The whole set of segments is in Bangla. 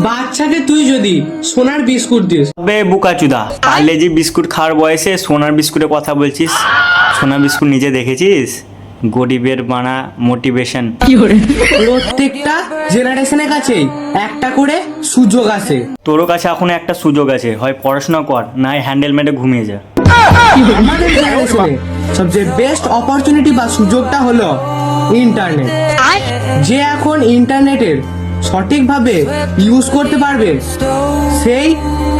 বাচ্চাকে তুই যদি সোনার বিস্কুট দিস, বে বুকাচুদা, পার্লেজি বিস্কুট খাওয়ার বয়সে সোনার বিস্কুটের কথা বলছিস? সোনার বিস্কুট নিজে দেখেছিস? গরিবের বানা মোটিভেশন। প্রত্যেকটা জেনারেশনের কাছেই একটা করে সুযোগ আছে। তোর কাছে এখন একটা সুযোগ আছে, হয় পড়াশোনা কর, না হ্যান্ডেল মেটে ঘুমিয়ে যা। আমাদের জেনারেশনে সবচেয়ে বেস্ট অপরচুনিটি বা সুযোগটা হলো ইন্টারনেট। যে এখন ইন্টারনেটের সঠিকভাবে ইউজ করতে পারবে সেই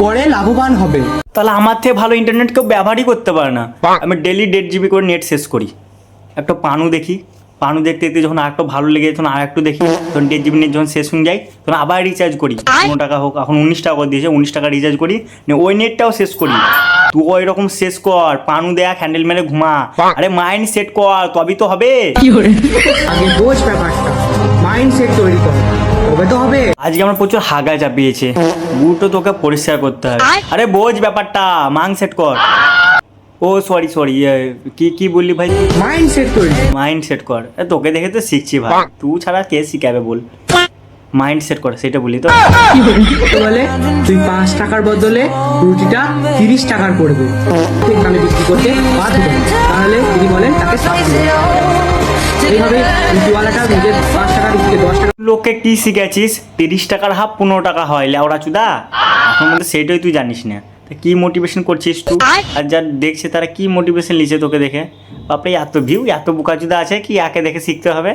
পরে লাভবান হবে। তাহলে আমার থেকে ভালো ইন্টারনেট কেউ ব্যবহারই করতে পারে না। আমি ডেলি 1.5 GB করে নেট শেষ করি। একটা পানু দেখি, পানু দেখতে দেখতে যখন আরেকটু ভালো লেগে তখন আর একটু দেখি, তখন 1.5 GB নেট যখন শেষ হয়ে যায় তখন আবার রিচার্জ করি। 15 টাকা হোক, এখন 19 টাকা করে দিয়েছে, 19 টাকা রিচার্জ করি, ওই নেটটাও শেষ করি। তুই ওই রকম শেষ কর, পানু দেখ, হ্যান্ডেল মেরে ঘুমা। আরে মাইন্ড সেট কর, তবেই তো হবে। আগে বোঝ ব্যাপারটা, মাইন্ডসেট তৈরি কর, তবে তো হবে। আজকে আমার প্রচুর হাগা চাপিয়েছে, বুটও তোকে পরিষ্কার করতে হবে। আরে বোঝ ব্যাপারটা, মাইন্ড সেট কর। ও সরি সরি, কি কি বললি ভাই? মাইন্ডসেট তৈরি মাইন্ড সেট কর। তোকে দেখে তো শিখছি ভাই, তুই ছাড়া কে শিখাবে বল? মাইন্ড সেট কর, সেটা বলি তো। বলে তুই 5 টাকার বদলে রুটিটা 30 টাকার করবে, ঠিক দামে বিক্রি করতে বাধ্য হবে। তাহলে তিনি বলেন তাকে শাস্তি দেবে। এইভাবে রুটিওয়ালাটা নিজের 5 টাকার রুটিকে 10 টাকা। লোককে কি শিখেছিস? 30 টাকার হাফ 15 টাকা হয়, লেওড়া চুদা। এখন মধ্যে সেইটাই তুই জানিস না। তা কি মোটিভেশন করছিস তুই? আর যা দেখছে তারা কি মোটিভেশন লিছে তোকে দেখে? বাপরে, এত ভিউ, এত বোকাচুদা আছে কি একে দেখে শিখতে হবে?